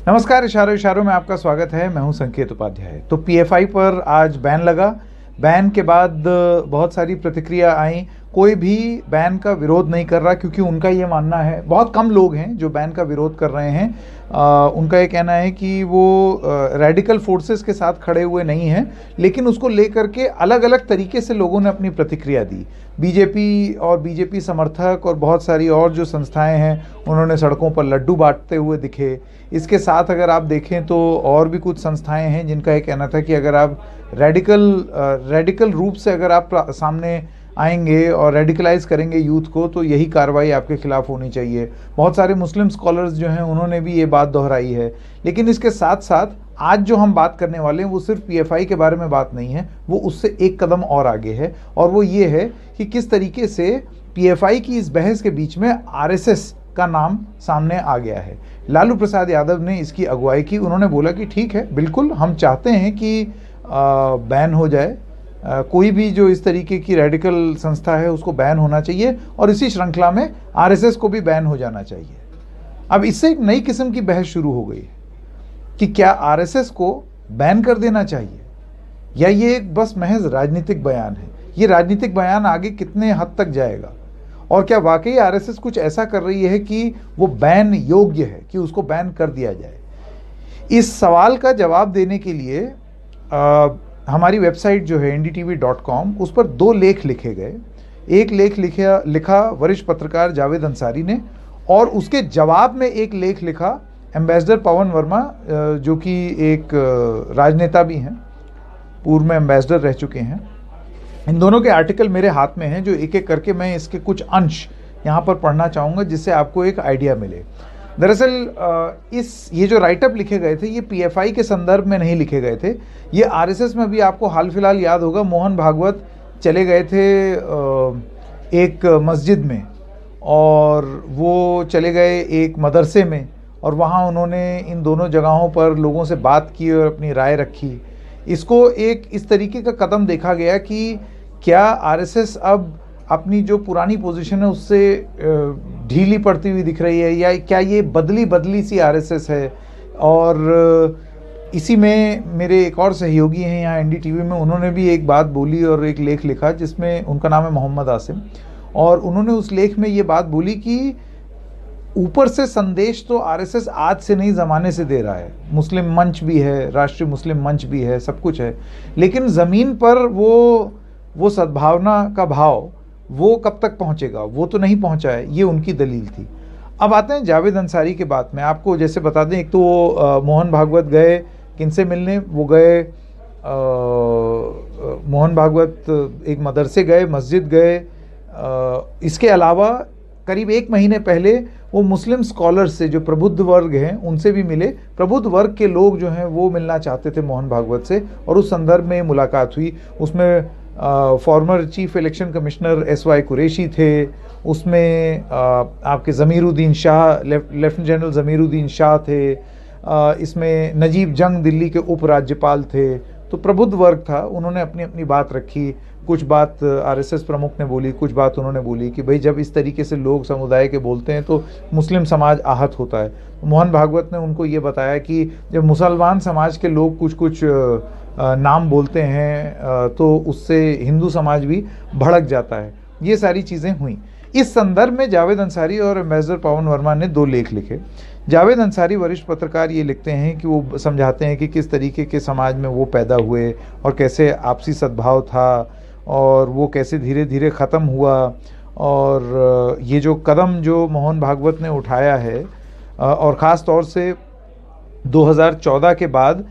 नमस्कार, इशारों इशारों में आपका स्वागत है। मैं हूं संकेत उपाध्याय। तो पीएफआई पर आज बैन लगा। बैन के बाद बहुत सारी प्रतिक्रिया आई। कोई भी बैन का विरोध नहीं कर रहा, क्योंकि उनका ये मानना है, बहुत कम लोग हैं जो बैन का विरोध कर रहे हैं। उनका ये कहना है कि वो रेडिकल फोर्सेस के साथ खड़े हुए नहीं हैं, लेकिन उसको लेकर के अलग अलग तरीके से लोगों ने अपनी प्रतिक्रिया दी। बीजेपी और बीजेपी समर्थक और बहुत सारी और जो संस्थाएं हैं, उन्होंने सड़कों पर लड्डू बांटते हुए दिखे। इसके साथ अगर आप देखें तो और भी कुछ संस्थाएं हैं जिनका ये कहना था कि अगर आप रेडिकल रूप से अगर आप सामने आएंगे और रेडिकलाइज करेंगे यूथ को, तो यही कार्रवाई आपके खिलाफ होनी चाहिए। बहुत सारे मुस्लिम स्कॉलर्स जो हैं, उन्होंने भी ये बात दोहराई है। लेकिन इसके साथ साथ आज जो हम बात करने वाले हैं वो सिर्फ पीएफआई के बारे में बात नहीं है, वो उससे एक कदम और आगे है। और वो ये है कि किस तरीके से पीएफआई की इस बहस के बीच में आरएसएस का नाम सामने आ गया है। लालू प्रसाद यादव ने इसकी अगुवाई की। उन्होंने बोला कि ठीक है, बिल्कुल हम चाहते हैं कि बैन हो जाए, कोई भी जो इस तरीके की रेडिकल संस्था है उसको बैन होना चाहिए, और इसी श्रृंखला में आरएसएस को भी बैन हो जाना चाहिए। अब इससे एक नई किस्म की बहस शुरू हो गई है कि क्या आरएसएस को बैन कर देना चाहिए, या ये एक बस महज राजनीतिक बयान है। ये राजनीतिक बयान आगे कितने हद तक जाएगा, और क्या वाकई आरएसएस कुछ ऐसा कर रही है कि वो बैन योग्य है, कि उसको बैन कर दिया जाए। इस सवाल का जवाब देने के लिए हमारी वेबसाइट जो है ndtv.com, उस पर 2 लेख लिखे गए। एक लेख लिखा वरिष्ठ पत्रकार जावेद अंसारी ने, और उसके जवाब में एक लेख लिखा एम्बेसडर पवन वर्मा, जो कि एक राजनेता भी हैं, पूर्व में एम्बेसडर रह चुके हैं। इन दोनों के आर्टिकल मेरे हाथ में हैं, जो एक एक करके मैं इसके कुछ अंश यहाँ पर पढ़ना चाहूँगा, जिससे आपको एक आइडिया मिले। दरअसल ये जो राइटअप लिखे गए थे, ये पीएफआई के संदर्भ में नहीं लिखे गए थे। ये आरएसएस में भी, आपको हाल फिलहाल याद होगा, मोहन भागवत चले गए थे एक मस्जिद में, और वो चले गए एक मदरसे में, और वहाँ उन्होंने इन दोनों जगहों पर लोगों से बात की और अपनी राय रखी। इसको एक इस तरीके का कदम देखा गया कि क्या आरएसएस अब अपनी जो पुरानी पोजीशन है उससे ढीली पड़ती हुई दिख रही है, या क्या ये बदली सी आरएसएस है। और इसी में मेरे एक और सहयोगी हैं यहाँ एनडीटीवी में, उन्होंने भी एक बात बोली और एक लेख लिखा, जिसमें उनका नाम है मोहम्मद आसिम, और उन्होंने उस लेख में ये बात बोली कि ऊपर से संदेश तो आरएसएस आज से नहीं, ज़माने से दे रहा है। मुस्लिम मंच भी है, राष्ट्रीय मुस्लिम मंच भी है, सब कुछ है, लेकिन ज़मीन पर वो सद्भावना का भाव वो कब तक पहुंचेगा, वो तो नहीं पहुंचा है। ये उनकी दलील थी। अब आते हैं जावेद अंसारी के बात में। आपको जैसे बता दें, एक तो वो मोहन भागवत गए, किनसे मिलने वो गए, मोहन भागवत एक मदरसे गए, मस्जिद गए। इसके अलावा करीब 1 महीने पहले वो मुस्लिम स्कॉलर्स से, जो प्रबुद्ध वर्ग हैं, उनसे भी मिले। प्रबुद्ध वर्ग के लोग जो हैं वो मिलना चाहते थे मोहन भागवत से, और उस संदर्भ में मुलाकात हुई। उसमें former chief election commissioner SY Qureshi थे, उसमें आपके ज़मीरुद्दीन शाह, लेफ्टिनेंट जनरल ज़मीरुद्दीन शाह थे, इसमें नजीब जंग दिल्ली के उप राज्यपाल थे। तो प्रबुद्ध वर्ग था, उन्होंने अपनी अपनी बात रखी। कुछ बात आरएसएस प्रमुख ने बोली, कुछ बात उन्होंने बोली कि भाई जब इस तरीके से लोग समुदाय के बोलते हैं तो मुस्लिम समाज आहत होता है। मोहन भागवत ने उनको ये बताया कि जब मुसलमान समाज के लोग कुछ नाम बोलते हैं तो उससे हिंदू समाज भी भड़क जाता है। ये सारी चीज़ें हुई। इस संदर्भ में जावेद अंसारी और एम्बेसडर पवन वर्मा ने 2 लेख लिखे। जावेद अंसारी वरिष्ठ पत्रकार ये लिखते हैं कि वो समझाते हैं कि किस तरीके के समाज में वो पैदा हुए, और कैसे आपसी सद्भाव था, और वो कैसे धीरे धीरे ख़त्म हुआ। और ये जो कदम जो मोहन भागवत ने उठाया है, और ख़ास तौर से 2014 के बाद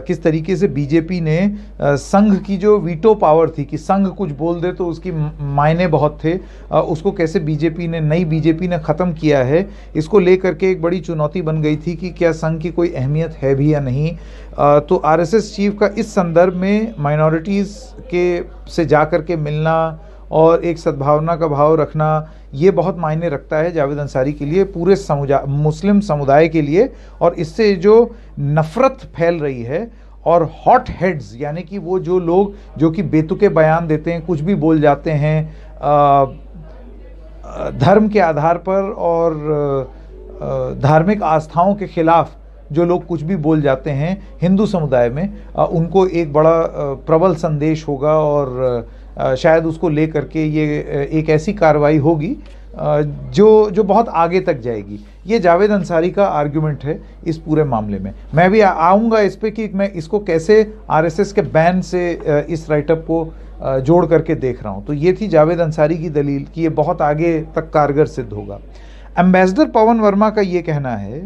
किस तरीके से बीजेपी ने संघ की जो वीटो पावर थी, कि संघ कुछ बोल दे तो उसकी मायने बहुत थे, उसको कैसे नई बीजेपी ने ख़त्म किया है। इसको लेकर के एक बड़ी चुनौती बन गई थी कि क्या संघ की कोई अहमियत है भी या नहीं। तो आरएसएस चीफ का इस संदर्भ में माइनॉरिटीज़ के से जा कर के मिलना और एक सद्भावना का भाव रखना, ये बहुत मायने रखता है जावेद अंसारी के लिए, पूरे मुस्लिम समुदाय के लिए। और इससे जो नफ़रत फैल रही है, और हॉट हेड्स, यानी कि वो जो लोग जो कि बेतुके बयान देते हैं, कुछ भी बोल जाते हैं धर्म के आधार पर और धार्मिक आस्थाओं के खिलाफ, जो लोग कुछ भी बोल जाते हैं हिंदू समुदाय में, उनको एक बड़ा प्रबल संदेश होगा और शायद उसको लेकर के ये एक ऐसी कार्रवाई होगी जो बहुत आगे तक जाएगी। ये जावेद अंसारी का आर्गुमेंट है इस पूरे मामले में। मैं भी आऊँगा इस पे कि मैं इसको कैसे आरएसएस के बैन से इस राइटअप को जोड़ करके देख रहा हूँ। तो ये थी जावेद अंसारी की दलील कि ये बहुत आगे तक कारगर सिद्ध होगा। एम्बेसडर पवन वर्मा का ये कहना है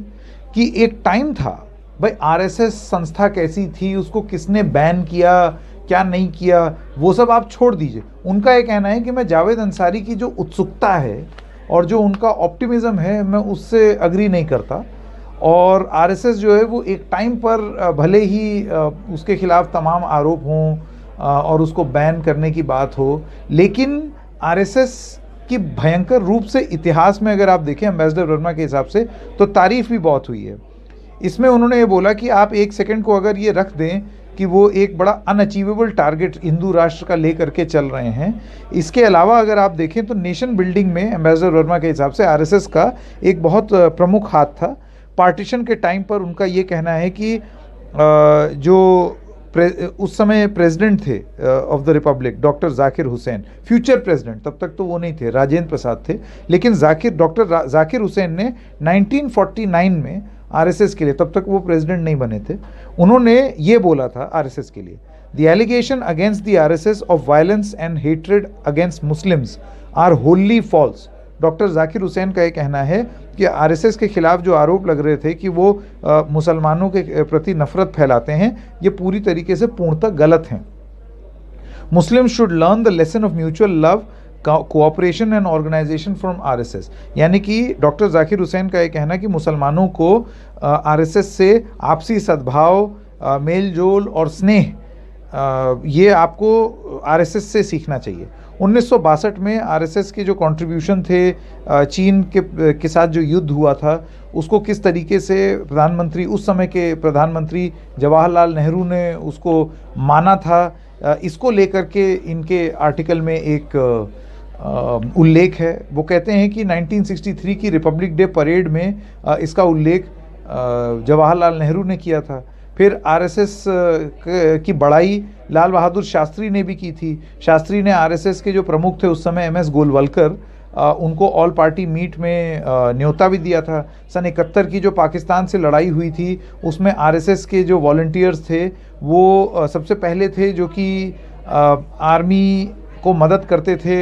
कि एक टाइम था भाई, आरएसएस संस्था कैसी थी, उसको किसने बैन किया क्या नहीं किया, वो सब आप छोड़ दीजिए। उनका ये कहना है कि मैं जावेद अंसारी की जो उत्सुकता है और जो उनका ऑप्टिमिज्म है, मैं उससे अग्री नहीं करता। और आरएसएस जो है वो एक टाइम पर भले ही उसके खिलाफ तमाम आरोप हों और उसको बैन करने की बात हो, लेकिन आरएसएस की भयंकर रूप से इतिहास में अगर आप देखें एम्बेसडर वर्मा के हिसाब से, तो तारीफ भी बहुत हुई है। इसमें उन्होंने ये बोला कि आप एक सेकंड को अगर ये रख दें कि वो एक बड़ा अनअचीवेबल टारगेट हिंदू राष्ट्र का लेकर के चल रहे हैं। इसके अलावा अगर आप देखें तो नेशन बिल्डिंग में एम्बेसडर वर्मा के हिसाब से आरएसएस का एक बहुत प्रमुख हाथ था। पार्टीशन के टाइम पर उनका ये कहना है कि जो उस समय प्रेसिडेंट थे of the Republic doctor Zakir Hussain, future president, तब तक तो वो नहीं थे, राजेंद्र प्रसाद थे, लेकिन डॉक्टर जाकिर हुसैन ने 1949 में आरएसएस के लिए, तब तक वो प्रेसिडेंट नहीं बने थे, उन्होंने ये बोला था आरएसएस के लिए, the allegation against the RSS of violence and hatred against Muslims are wholly false. Doctor Zakir Hussain का ये कहना है कि आरएसएस के खिलाफ जो आरोप लग रहे थे कि वो मुसलमानों के प्रति नफरत फैलाते हैं, ये पूरी तरीके से पूर्णतः गलत हैं। Muslim should learn the lesson of mutual love, cooperation and organisation from RSS. यानी कि डॉक्टर जाकिर हुसैन का ये कहना कि मुसलमानों को आरएसएस से आपसी सद्भाव, मेल जोल और स्नेह, ये आपको आरएसएस से सीखना चाहिए। 1962 में आरएसएस के जो कंट्रीब्यूशन थे, चीन के साथ जो युद्ध हुआ था, उसको किस तरीके से प्रधानमंत्री, उस समय के प्रधानमंत्री जवाहरलाल नेहरू ने उसको माना था, इसको लेकर के इनके आर्टिकल में एक उल्लेख है। वो कहते हैं कि 1963 की रिपब्लिक डे परेड में इसका उल्लेख जवाहरलाल नेहरू ने किया था। फिर आरएसएस की बड़ाई लाल बहादुर शास्त्री ने भी की थी। शास्त्री ने आरएसएस के जो प्रमुख थे उस समय एमएस गोलवलकर, उनको ऑल पार्टी मीट में न्योता भी दिया था। सन 71 की जो पाकिस्तान से लड़ाई हुई थी, उसमें आरएसएस के जो वॉलंटियर्स थे वो सबसे पहले थे जो कि आर्मी को मदद करते थे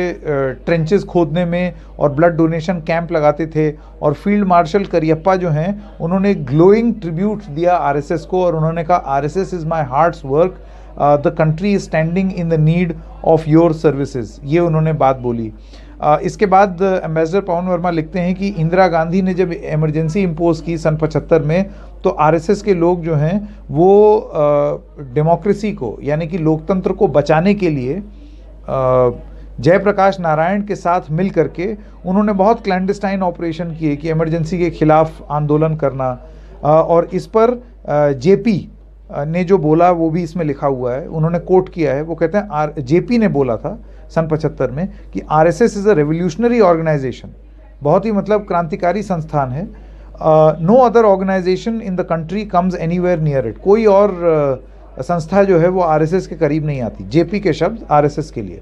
ट्रेंचेस खोदने में और ब्लड डोनेशन कैंप लगाते थे। और फील्ड मार्शल करियप्पा जो हैं, उन्होंने ग्लोइंग ट्रिब्यूट दिया आरएसएस को और उन्होंने कहा RSS is my hearts work, the country is standing in the need of your services, ये उन्होंने बात बोली। इसके बाद एम्बेसडर पवन वर्मा लिखते हैं कि इंदिरा गांधी ने जब इमरजेंसी इम्पोज की सन 75 में, तो आरएसएस के लोग जो हैं वो डेमोक्रेसी को, यानी कि लोकतंत्र को बचाने के लिए जयप्रकाश नारायण के साथ मिल करके उन्होंने बहुत क्लैंडस्टाइन ऑपरेशन किए कि इमरजेंसी के खिलाफ आंदोलन करना। और इस पर जेपी ने जो बोला वो भी इसमें लिखा हुआ है, उन्होंने कोट किया है। वो कहते हैं जेपी ने बोला था सन 75 में कि RSS is a revolutionary organisation, बहुत ही मतलब क्रांतिकारी संस्थान है। No other organisation in the country comes anywhere near it, कोई और संस्था जो है वो आरएसएस के करीब नहीं आती। जेपी के शब्द आरएसएस के लिए।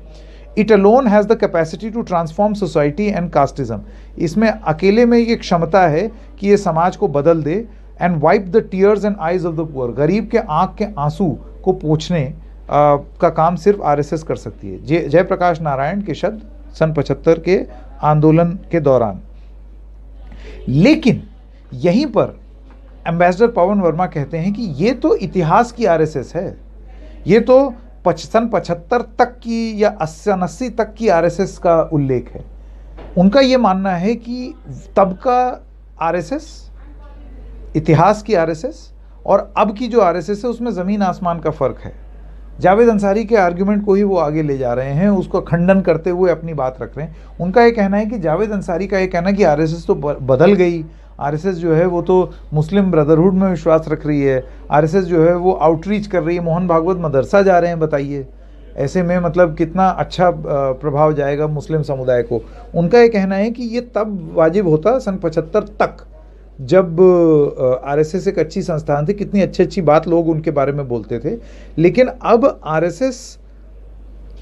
It alone has the capacity to transform society and casteism, इसमें अकेले में ये क्षमता है कि ये समाज को बदल दे। And wipe the tears and eyes of the poor, गरीब के आंख के आंसू को पोंछने का काम सिर्फ आरएसएस कर सकती है। जयप्रकाश नारायण के शब्द सन 75 के आंदोलन के दौरान। लेकिन यहीं पर एम्बेसडर पवन वर्मा कहते हैं कि ये तो इतिहास की आरएसएस है, ये तो सन 75 तक की या 80 तक की आरएसएस का उल्लेख है। उनका ये मानना है कि तब का आरएसएस, इतिहास की आरएसएस और अब की जो आरएसएस है उसमें ज़मीन आसमान का फ़र्क है। जावेद अंसारी के आर्गुमेंट को ही वो आगे ले जा रहे हैं, उसको खंडन करते हुए अपनी बात रख रहे हैं। उनका ये कहना है कि जावेद अंसारी का ये कहना कि आरएसएस तो बदल गई, आरएसएस जो है वो तो मुस्लिम ब्रदरहुड में विश्वास रख रही है, आरएसएस जो है वो आउटरीच कर रही है, मोहन भागवत मदरसा जा रहे हैं, बताइए ऐसे में मतलब कितना अच्छा प्रभाव जाएगा मुस्लिम समुदाय को। उनका ये कहना है कि ये तब वाजिब होता सन 75 तक, जब आरएसएस एक अच्छी संस्थान थी, कितनी अच्छी अच्छी बात लोग उनके बारे में बोलते थे। लेकिन अब आरएसएस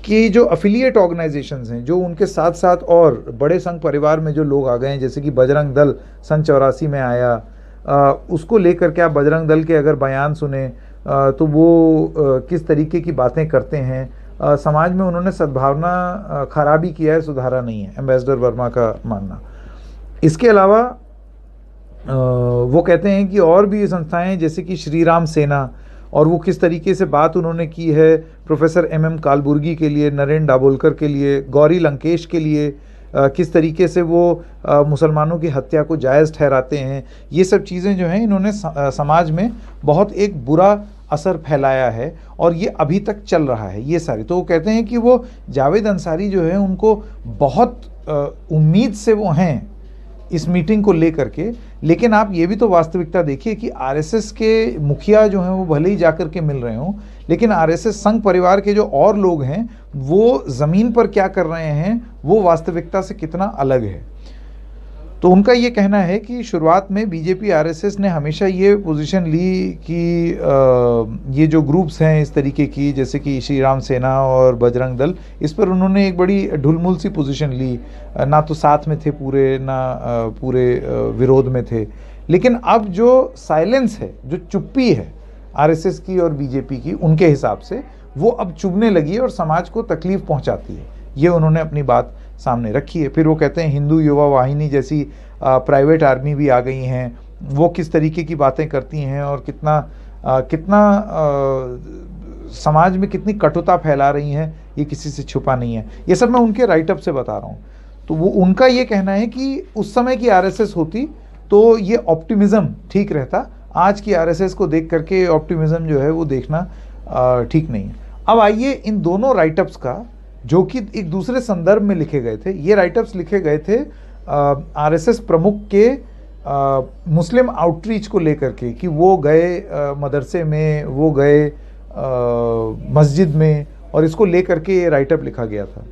की जो अफिलिएट ऑर्गेनाइजेशंस हैं, जो उनके साथ साथ और बड़े संघ परिवार में जो लोग आ गए हैं, जैसे कि बजरंग दल सन 84 में आया, उसको लेकर के आप बजरंग दल के अगर बयान सुने तो वो किस तरीके की बातें करते हैं। समाज में उन्होंने सद्भावना खराबी किया है, सुधारा नहीं है, एम्बेसडर वर्मा का मानना। इसके अलावा वो कहते हैं कि और भी संस्थाएं जैसे कि श्री राम सेना, और वो किस तरीके से बात उन्होंने की है प्रोफेसर एम कालबुर्गी के लिए, नरेंद्र दाभोलकर के लिए, गौरी लंकेश के लिए, किस तरीके से वो मुसलमानों की हत्या को जायज़ ठहराते हैं। ये सब चीज़ें जो हैं इन्होंने समाज में बहुत एक बुरा असर फैलाया है और ये अभी तक चल रहा है ये सारी। तो वो कहते हैं कि वो जावेद अंसारी जो है उनको बहुत उम्मीद से वो हैं इस मीटिंग को लेकर के। लेकिन आप ये भी तो वास्तविकता देखिए कि आरएसएस के मुखिया जो हैं वो भले ही जाकर के मिल रहे हों, लेकिन आरएसएस संघ परिवार के जो और लोग हैं वो ज़मीन पर क्या कर रहे हैं वो वास्तविकता से कितना अलग है। तो उनका ये कहना है कि शुरुआत में बीजेपी आरएसएस ने हमेशा ये पोजीशन ली कि ये जो ग्रुप्स हैं इस तरीके की, जैसे कि श्री राम सेना और बजरंग दल, इस पर उन्होंने एक बड़ी ढुलमुल सी पोजीशन ली, ना तो साथ में थे पूरे, ना पूरे विरोध में थे। लेकिन अब जो साइलेंस है, जो चुप्पी है आरएसएस की और बीजेपी की, उनके हिसाब से वो अब चुभने लगी है और समाज को तकलीफ पहुंचाती है। ये उन्होंने अपनी बात सामने रखी है। फिर वो कहते हैं हिंदू युवा वाहिनी जैसी प्राइवेट आर्मी भी आ गई हैं, वो किस तरीके की बातें करती हैं और कितना समाज में कितनी कटुता फैला रही हैं, ये किसी से छुपा नहीं है। ये सब मैं उनके राइटअप से बता रहा हूँ। तो वो उनका ये कहना है कि उस समय की आरएसएस होती तो ये ऑप्टिमिज्म ठीक रहता, आज की आरएसएस को देख करके ऑप्टिमिज्म जो है वो देखना ठीक नहीं है। अब आइए इन दोनों राइटअप्स का, जो कि एक दूसरे संदर्भ में लिखे गए थे, ये राइटअप्स लिखे गए थे आरएसएस प्रमुख के मुस्लिम आउटरीच को लेकर के, कि वो गए मदरसे में, वो गए मस्जिद में, और इसको लेकर के ये राइटअप लिखा गया था।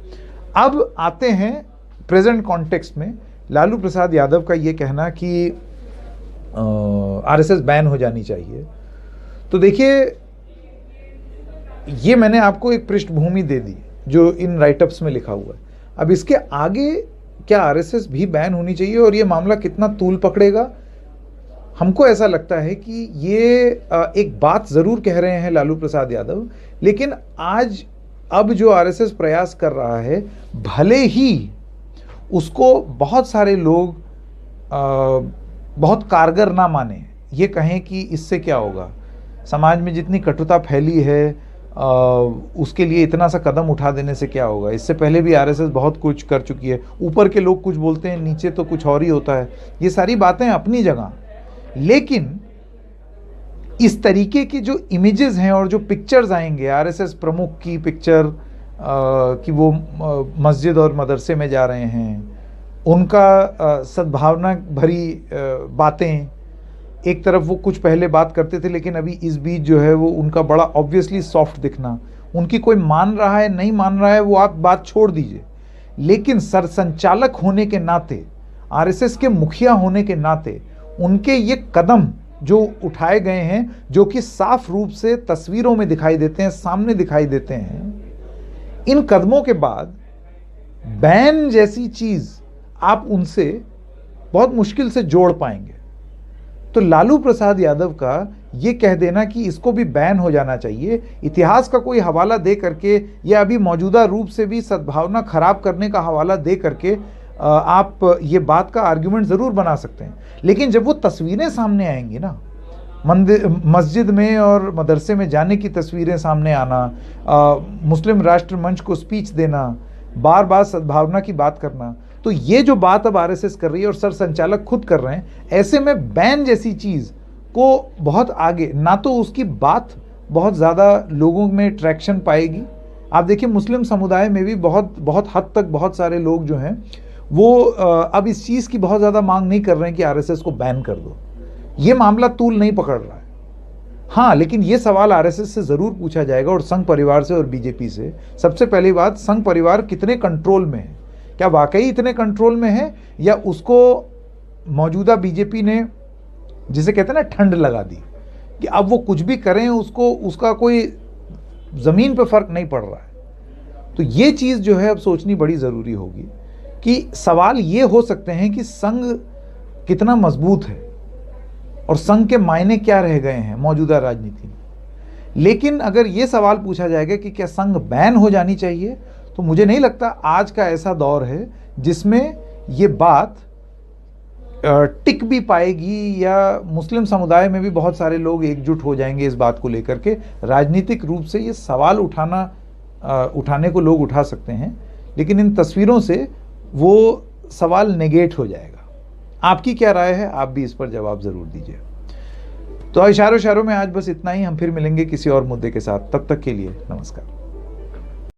अब आते हैं प्रेजेंट कॉन्टेक्स्ट में लालू प्रसाद यादव का ये कहना कि आरएसएस बैन हो जानी चाहिए। तो देखिए, ये मैंने आपको एक पृष्ठभूमि दे दी जो इन राइटअप्स में लिखा हुआ है। अब इसके आगे क्या आरएसएस भी बैन होनी चाहिए और ये मामला कितना तूल पकड़ेगा, हमको ऐसा लगता है कि ये एक बात ज़रूर कह रहे हैं लालू प्रसाद यादव, लेकिन अब जो आरएसएस प्रयास कर रहा है, भले ही उसको बहुत सारे लोग बहुत कारगर ना माने, ये कहें कि इससे क्या होगा, समाज में जितनी कटुता फैली है उसके लिए इतना सा कदम उठा देने से क्या होगा। इससे पहले भी आरएसएस बहुत कुछ कर चुकी है, ऊपर के लोग कुछ बोलते हैं, नीचे तो कुछ और ही होता है। ये सारी बातें अपनी जगह, लेकिन इस तरीके की जो इमेजेस हैं और जो पिक्चर्स आएंगे आरएसएस प्रमुख की पिक्चर कि वो मस्जिद और मदरसे में जा रहे हैं, उनका सद्भावना भरी बातें, एक तरफ वो कुछ पहले बात करते थे लेकिन अभी इस बीच जो है वो उनका बड़ा ऑब्वियसली सॉफ्ट दिखना, उनकी कोई मान रहा है नहीं मान रहा है वो आप बात छोड़ दीजिए, लेकिन सरसंचालक होने के नाते, आरएसएस के मुखिया होने के नाते उनके ये कदम जो उठाए गए हैं, जो कि साफ रूप से तस्वीरों में दिखाई देते हैं, सामने दिखाई देते हैं, इन कदमों के बाद बैन जैसी चीज आप उनसे बहुत मुश्किल से जोड़ पाएंगे। तो लालू प्रसाद यादव का ये कह देना कि इसको भी बैन हो जाना चाहिए, इतिहास का कोई हवाला दे करके या अभी मौजूदा रूप से भी सद्भावना खराब करने का हवाला दे करके आप ये बात का आर्ग्यूमेंट ज़रूर बना सकते हैं, लेकिन जब वो तस्वीरें सामने आएंगी ना, मस्जिद में और मदरसे में जाने की तस्वीरें सामने आना, मुस्लिम राष्ट्र मंच को स्पीच देना, बार बार सद्भावना की बात करना, तो ये जो बात अब आरएसएस कर रही है और सर संचालक खुद कर रहे हैं, ऐसे में बैन जैसी चीज़ को बहुत आगे, ना तो उसकी बात बहुत ज़्यादा लोगों में ट्रैक्शन पाएगी। आप देखिए मुस्लिम समुदाय में भी बहुत हद तक बहुत सारे लोग जो हैं वो अब इस चीज़ की बहुत ज़्यादा मांग नहीं कर रहे हैं कि आरएसएस को बैन कर दो। ये मामला तूल नहीं पकड़ रहा है। हाँ, लेकिन ये सवाल आरएसएस से ज़रूर पूछा जाएगा और संघ परिवार से और बीजेपी से। सबसे पहली बात, संघ परिवार कितने कंट्रोल में है, क्या वाकई इतने कंट्रोल में है, या उसको मौजूदा बीजेपी ने जिसे कहते हैं ना ठंड लगा दी, कि अब वो कुछ भी करें उसको उसका कोई ज़मीन पे फ़र्क नहीं पड़ रहा है। तो ये चीज़ जो है अब सोचनी बड़ी ज़रूरी होगी कि सवाल ये हो सकते हैं कि संघ कितना मजबूत है और संघ के मायने क्या रह गए हैं मौजूदा राजनीति में। लेकिन अगर ये सवाल पूछा जाएगा कि क्या संघ बैन हो जानी चाहिए, तो मुझे नहीं लगता आज का ऐसा दौर है जिसमें ये बात टिक भी पाएगी, या मुस्लिम समुदाय में भी बहुत सारे लोग एकजुट हो जाएंगे इस बात को लेकर के। राजनीतिक रूप से ये सवाल उठाने को लोग उठा सकते हैं, लेकिन इन तस्वीरों से वो सवाल नेगेट हो जाएगा। आपकी क्या राय है, आप भी इस पर जवाब ज़रूर दीजिए। तो इशारों में आज बस इतना ही। हम फिर मिलेंगे किसी और मुद्दे के साथ, तब तक के लिए नमस्कार।